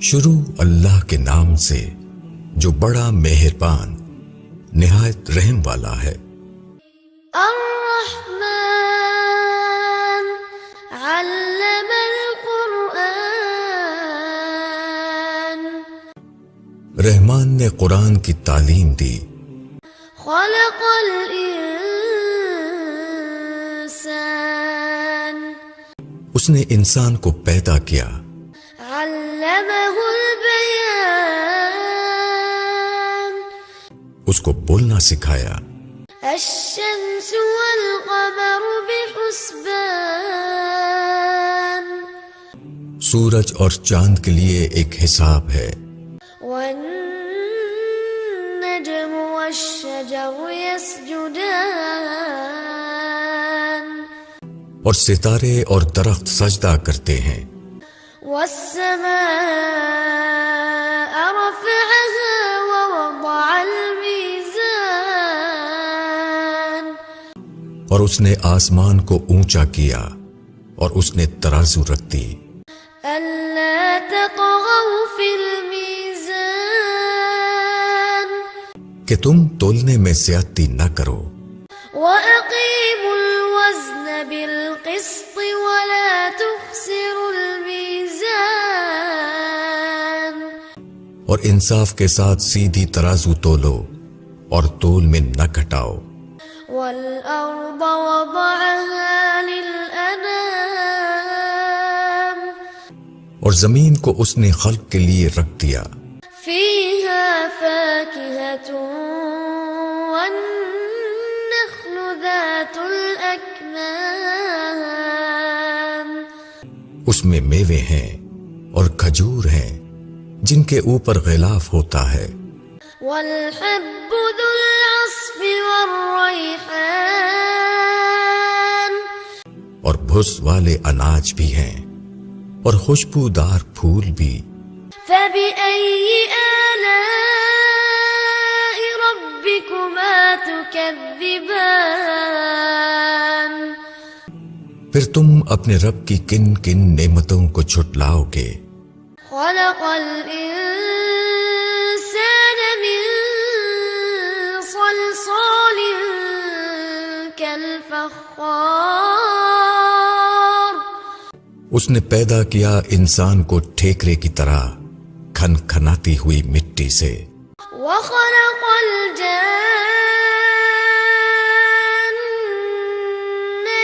شروع اللہ کے نام سے جو بڑا مہربان نہایت رحم والا ہے۔ الرحمن علم القرآن، رحمان نے قرآن کی تعلیم دی۔ خلق الانسان، اس نے انسان کو پیدا کیا۔ علمہ البیان، اس کو بولنا سکھایا۔ الشمس والقمر بحسبان، سورج اور چاند کے لیے ایک حساب ہے۔ والنجم والشجر يسجدان، اور ستارے اور درخت سجدہ کرتے ہیں۔ والسماء رفعها ووضع الميزان، اور اس نے آسمان کو اونچا کیا اور اس نے ترازو رکھ دی۔ ألا تطغوا في الميزان، کہ تم تولنے میں زیادتی نہ کرو۔ وأقيموا الوزن بالقسط ولا تخسروا الميزان، اور انصاف کے ساتھ سیدھی ترازو تولو اور تول میں نہ گھٹاؤ۔ والأرض وضعها للأنام، اور زمین کو اس نے خلق کے لیے رکھ دیا۔ فيها فاكهة والنخل ذات الأكمام، اس میں میوے ہیں اور کھجور ہیں جن کے اوپر غلاف ہوتا ہے۔ والحب ذو العصف والريحان، اور بھس والے اناج بھی ہیں اور خوشبودار پھول بھی۔ فبأي آلاء ربكما تكذبان، پھر تم اپنے رب کی کن کن نعمتوں کو جھٹلاؤ گے۔ خلق الإنسان من صلصال كالفخار، اس نے پیدا کیا انسان کو ٹھیکرے کی طرح کھن کھناتی ہوئی مٹی سے۔ وخلق الجان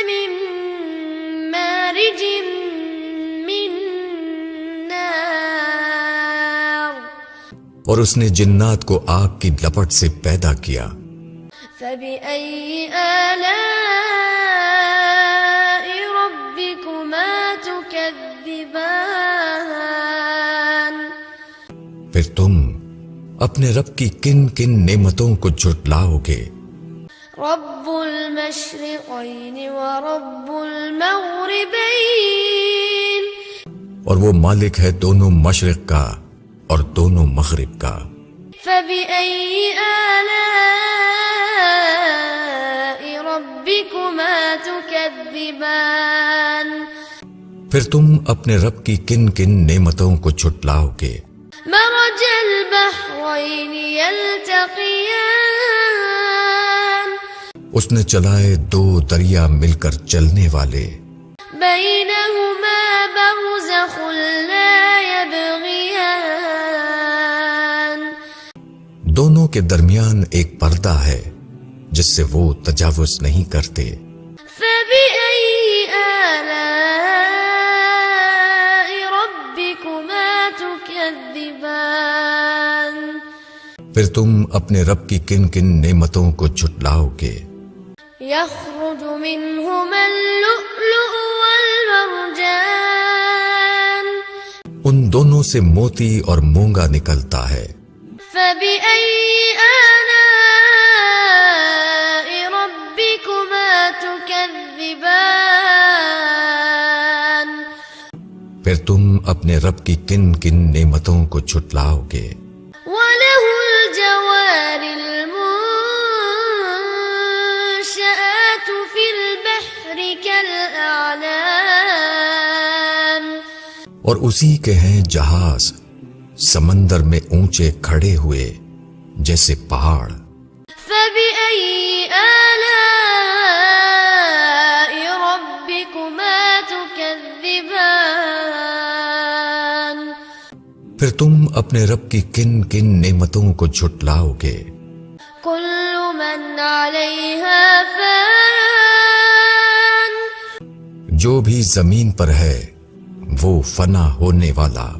من مارج من نار، اور اس نے جنات کو آگ کی لپٹ سے پیدا کیا۔ فبأي آلاء ربكما تكذبان، پھر تم اپنے رب کی کن کن نعمتوں کو جھٹلاؤ گے۔ رب المشرقين ورب المغربين، اور وہ مالک ہے دونوں مشرق کا اور دونوں مغرب کا۔ فبأي آلاء ربكما تكذبان، پھر تم اپنے رب کی کن کن نعمتوں کو جھٹلاؤ گے۔ مرج البحرين يلتقيان، اس نے چلائے دو دریا مل کر چلنے والے، بينهما برزخ لا يبغيان، دونوں کے درمیان ایک پردہ ہے جس سے وہ تجاوز نہیں کرتے۔ فبأي آلاء ربكما تكذبان، پھر تم اپنے رب کی کن کن نعمتوں کو جھٹلاؤ گے۔ يخرج منهما اللؤلؤ والمرجان، ان دونوں سے موتی اور مونگا نکلتا ہے۔ فبأي آلاء ربكما تكذبان، پھر تم اپنے رب کی کن کن نعمتوں کو جھٹلاؤ گے۔ وله الجوار المنشآت في البحر كالأعلام، اور اسی کے ہیں جہاز سمندر میں اونچے کھڑے ہوئے جیسے پہاڑ۔ فبأي آلاء ربكما تكذبان پھر تم اپنے رب کی کن کن نعمتوں کو جھٹلاؤ گے؟ كل من عليها فان جو بھی زمین پر ہے وہ فنا ہونے والا،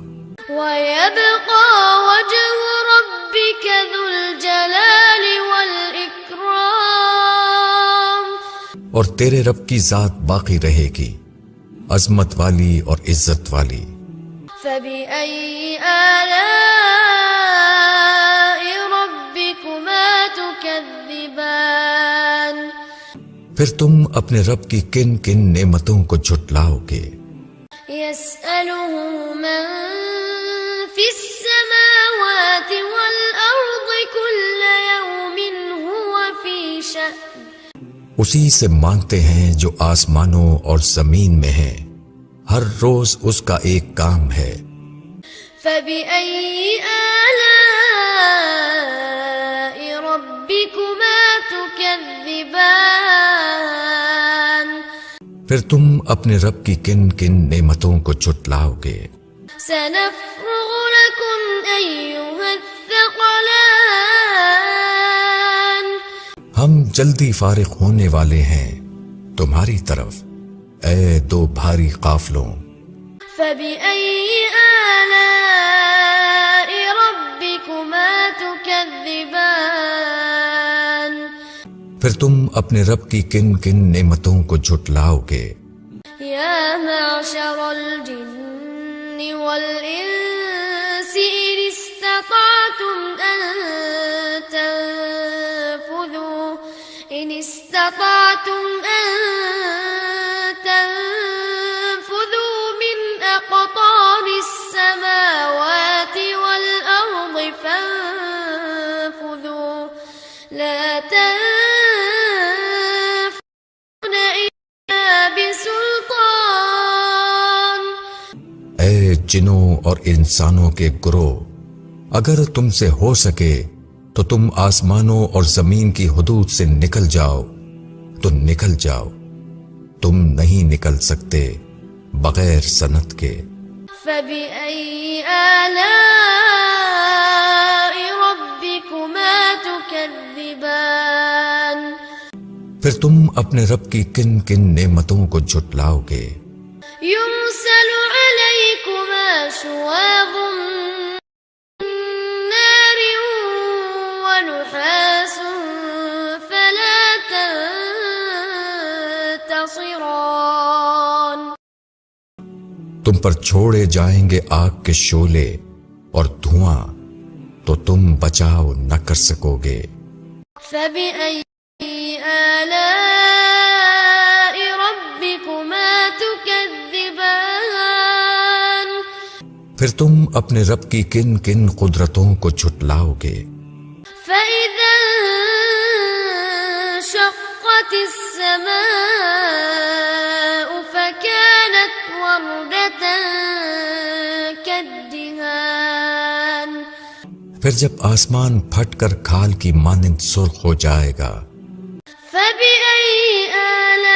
ويبقى وجه ربك ذو الجلال والإكرام اور تیرے رب کی ذات باقی رہے گی، عظمت والی اور عزت والی۔ فبأي آلاء ربكما تكذبان پھر تم اپنے رب کی کن کن نعمتوں کو جھٹلاؤ گے؟ يسأله من في السماوات والأرض كل يوم هو في شأن اسی سے مانگتے ہیں جو آسمانوں اور زمین میں ہیں، ہر روز اس کا ایک کام ہے۔ فبأي آلاء ربكما تكذبان پھر تم اپنے رب کی کن کن نعمتوں کو جھٹلاؤ گے؟ سنفرغ لكم أيها الثقلان ہم جلدی فارغ ہونے والے ہیں تمہاری طرف، اے دو بھاری قافلوں۔ فبأي آلاء ربكما تكذبان پھر تم اپنے رب کی کن کن نعمتوں کو جھٹلاؤ گے؟ يا معشر الجن والإنس إن استطعتم أن تنفذوا من أقطار السماوات والأرض فانفذوا لا تنفذون إلا بسلطان۔ اے جنوں اور انسانوں کے گروہ، اگر تم سے ہو سکے تو تم آسمانوں اور زمین کی حدود سے نکل جاؤ تو نکل جاؤ، تم نہیں نکل سکتے بغیر سنت کے۔ فبأي آلاء ربكما تكذبان پھر تم اپنے رب کی کن کن نعمتوں کو جھٹلاؤ گے؟ يرسل عليكما شواظ من نار ونحاس فلا تنتصران۔ تم پر چھوڑے جائیں گے آگ کے شعلے اور دھواں، تو تم بچاؤ نہ کر سکو گے۔ فبأي آلاء ربكما تكذبان پھر تم اپنے رب کی کن کن قدرتوں کو جھٹلاؤ گے؟ فإذا انشقت السماء فكانت وردة كالدهان پھر جب آسمان پھٹ کر کھال کی مانند سرخ ہو جائے گا۔ فبأي آلاء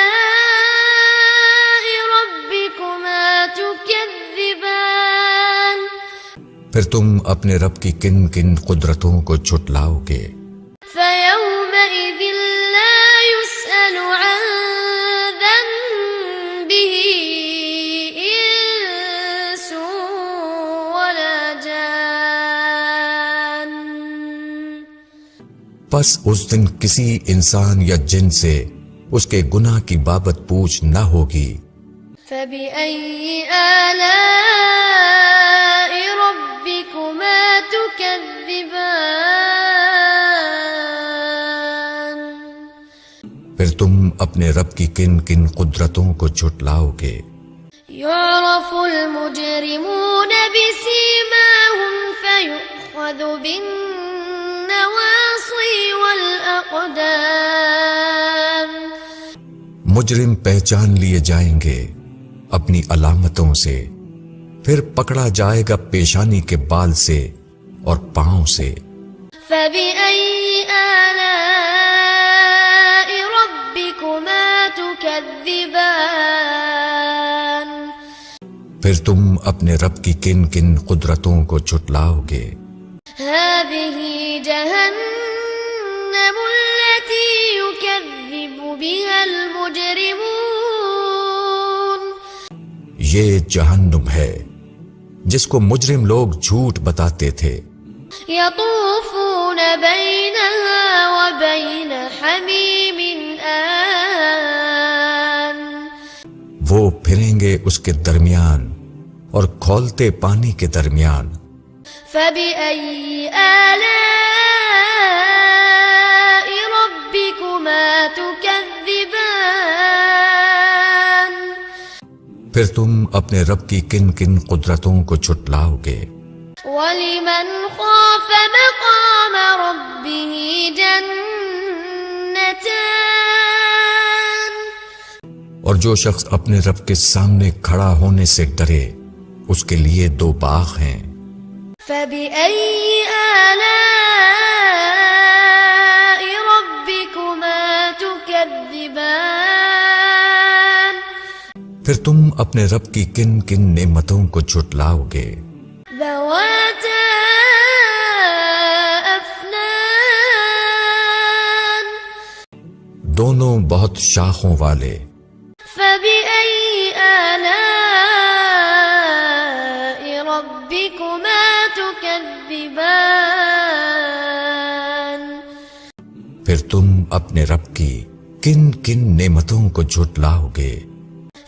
ربكما تكذبان پھر تم اپنے رب کی کن کن قدرتوں کو جھٹلاؤ گے؟ فيومئذ لا يسأل عن ذنبه إنس ولا جان۔ پس اس دن کسی انسان یا جن سے اس کے گناہ کی بابت پوچھ نہ ہوگی۔ فبأي آلاء ربكما تكذبان پھر تم اپنے رب کی کن کن قدرتوں کو جھٹلاؤ گے؟ يعرف المجرمون بسيماهم فيؤخذ بالنواصي والأقدام۔ مجرم پہچان لیے جائیں گے اپنی علامتوں سے، پھر پکڑا جائے گا پیشانی کے بال سے اور پاؤں سے۔ فبأي آلاء ربكما تكذبان؟ پھر تم اپنے رب کی کن کن قدرتوں کو جھٹلاؤ گے؟ هذه جهنم التي يكذب بها المجرمون۔ یہ جہنم ہے جس کو مجرم لوگ جھوٹ بتاتے تھے۔ يطوفون بينها وبين حميم آن۔ وہ پھریں گے اس کے درمیان اور کھولتے پانی کے درمیان۔ فبأي آلاء ربكما تكذبان؟ پھر تم اپنے رب کی کن کن قدرتوں کو جھٹلاؤ گے؟ ولمن خاف مقام ربه جنتان؟ اور جو شخص اپنے رب کے سامنے کھڑا ہونے سے ڈرے اس کے لیے دو باغ ہیں۔ فبأي آلاء ربكما تكذبان؟ پھر تم اپنے رب کی کن کن نعمتوں کو جھٹلاؤ گے؟ ذواتا افنان؟ دونوں بہت شاخوں والے۔ فبأي آلاء ربكما تكذبان؟ پھر تم اپنے رب کی کن کن نعمتوں کو جھٹلاؤ گے؟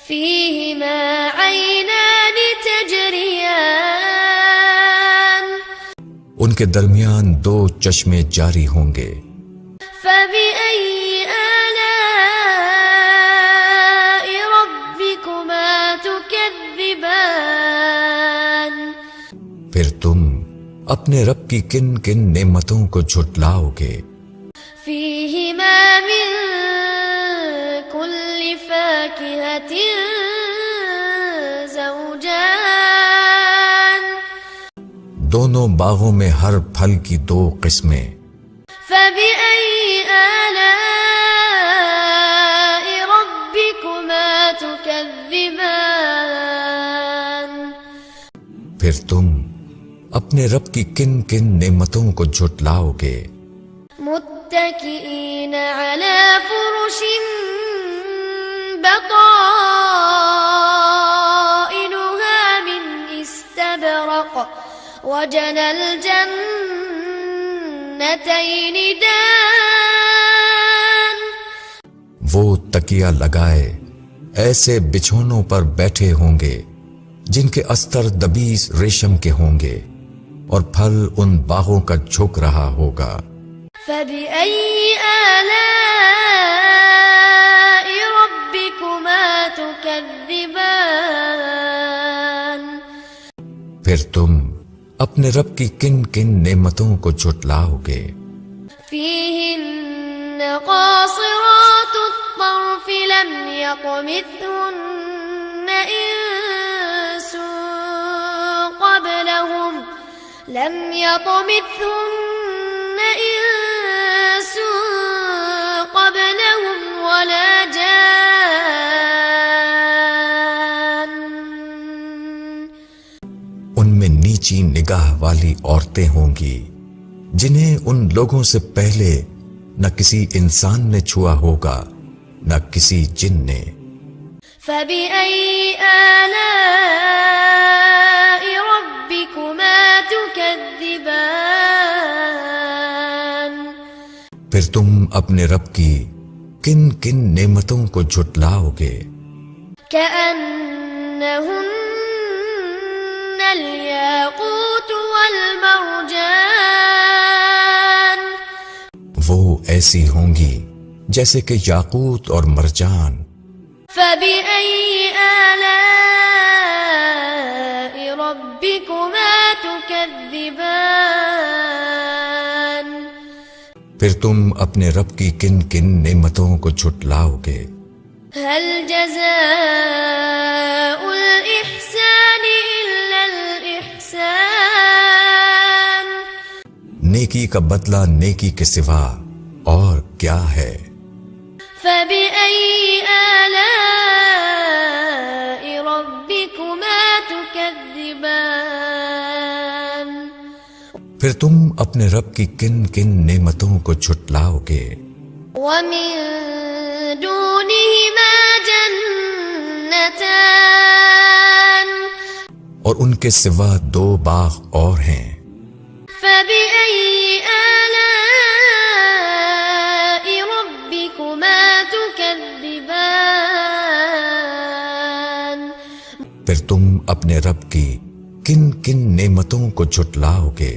فيهما عينان تجريان؟ ان کے درمیان دو چشمے جاری ہوں گے۔ فبأي آلاء ربكما تكذبان؟ پھر تم اپنے رب کی کن کن نعمتوں کو جھٹلاؤ گے؟ فيهما من كل فاكهة زوجان؟ دونوں باغوں میں ہر پھل کی دو قسمیں۔ فبأي آلاء ربكما تكذبان؟ پھر تم اپنے رب کی کن کن نعمتوں کو جھٹلاؤ گے؟ متكئين على فرش بطائنها من استبرق وجنى الجنتين دان؟ وہ تکیہ لگائے ایسے بچھونوں پر بیٹھے ہوں گے جن کے استر دبیس ریشم کے ہوں گے اور پھل ان باغوں کا جھک رہا ہوگا۔ فبأي آلاء ربكما تكذبان؟ پھر تم اپنے رب کی کن کن نعمتوں کو جھٹلاؤ گے؟ فيهن قاصرات الطرف لم يطمثهن إنس قبلهم ولا جان؟ ان میں نیچی نگاہ والی عورتیں ہوں گی جنہیں ان لوگوں سے پہلے نہ کسی انسان نے چھوا ہوگا نہ کسی جن نے۔ فبأي آلاء ربكما تكذبان؟ پھر تم اپنے رب کی کن کن نعمتوں کو جھٹلاؤ گے؟ كأنهن الياقوت والمرجان؟ وہ ایسی ہوں گی جیسے کہ یاقوت اور مرجان۔ فبأي آلاء ربكما تكذبان؟ پھر تم اپنے رب کی کن کن نعمتوں کو جھٹلاؤ گے؟ هل جزاء الإحسان إلا نیکی کا بدلہ نیکی کے سوا اور کیا ہے؟ فبأي آلاء ربكما تكذبان پھر تم اپنے رب کی کن کن نعمتوں کو جھٹلاؤ گے؟ ومن دونهما جنتان اور ان کے سوا 2 باغ اور ہیں۔ فبأي آلاء ربكما تكذبان پھر تم اپنے رب کی کن کن نعمتوں کو جھٹلاؤ گے؟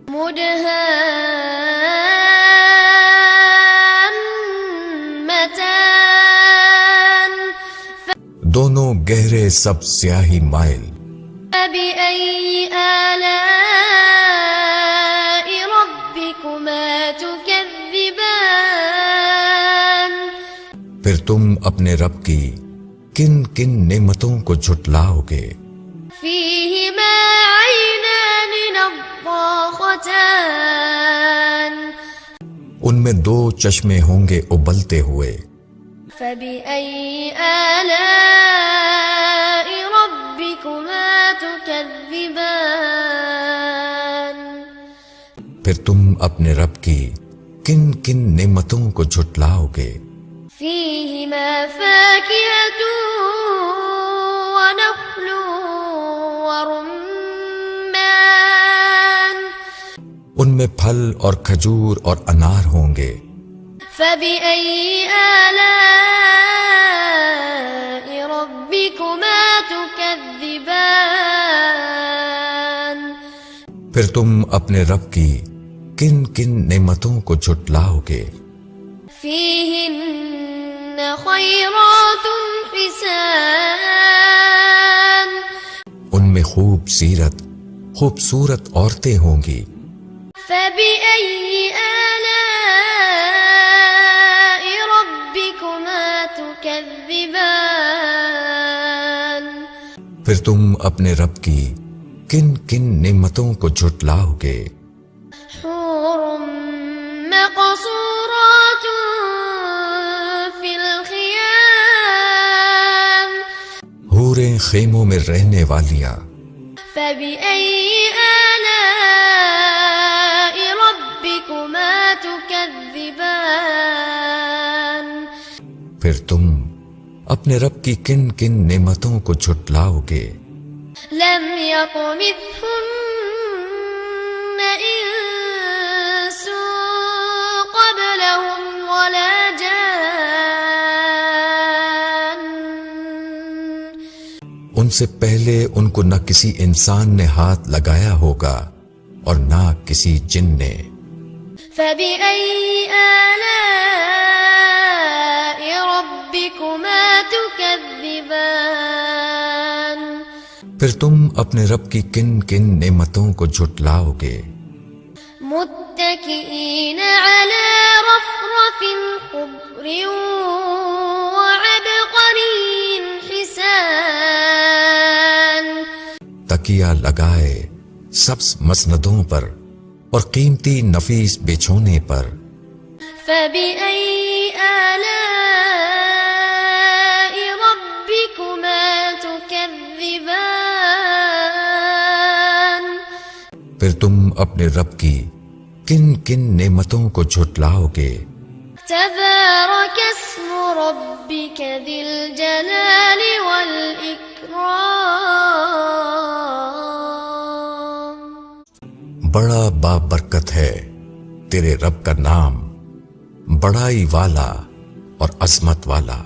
مدهامتان دونوں گہرے سب سیاہی مائل۔ فبأي آلاء ربكما تكذبان پھر تم اپنے رب کی کن کن نعمتوں کو جھٹلاؤ گے؟ فيهما عينان نضاختان ان میں 2 چشمے ہوں گے ابلتے ہوئے۔ فبأي آلاء ربكما تكذبان پھر تم اپنے رب کی کن کن نعمتوں کو جھٹلاؤ گے؟ فيهما فاكهة ونخل ورمان ان میں پھل اور کھجور اور انار ہوں گے۔ فبأي آلاء ربكما تكذبان پھر تم اپنے رب کی کن کن نعمتوں کو جھٹلاؤ گے؟ فيهن خيرات حسان ان میں خوبصورت عورتیں ہوں گی۔ فبأي آلاء ربكما تكذبان پھر تم اپنے رب کی کن کن نعمتوں کو جھٹلاؤ گے؟ حور مقصورات في الخيام حوریں خیموں میں رہنے والیاں۔ فبأي آلاء ربكما تكذبان پھر تم اپنے رب کی کن کن نعمتوں کو جھٹلاؤ گے؟ لم يطمثهن إنس قبلهم ولا جان ان سے پہلے ان کو نہ کسی انسان نے ہاتھ لگایا ہوگا اور نہ کسی جن نے۔ فبأي آلاء ربكما تكذبان پھر تم اپنے رب کی کن کن نعمتوں کو جھٹلاؤ گے؟ متكئين على رفرف خضر وعبقري حسان تکیہ لگائے سبز مسندوں پر اور قیمتی نفیس بچھونے پر۔ فبأي آلاء ربكما تكذبان پھر تم اپنے رب کی کن کن نعمتوں کو جھٹلاؤ گے؟ تبارك اسم ربك ذي الجلال والإكرام بڑا بابرکت ہے تیرے رب کا نام، بڑائی والا اور عظمت والا۔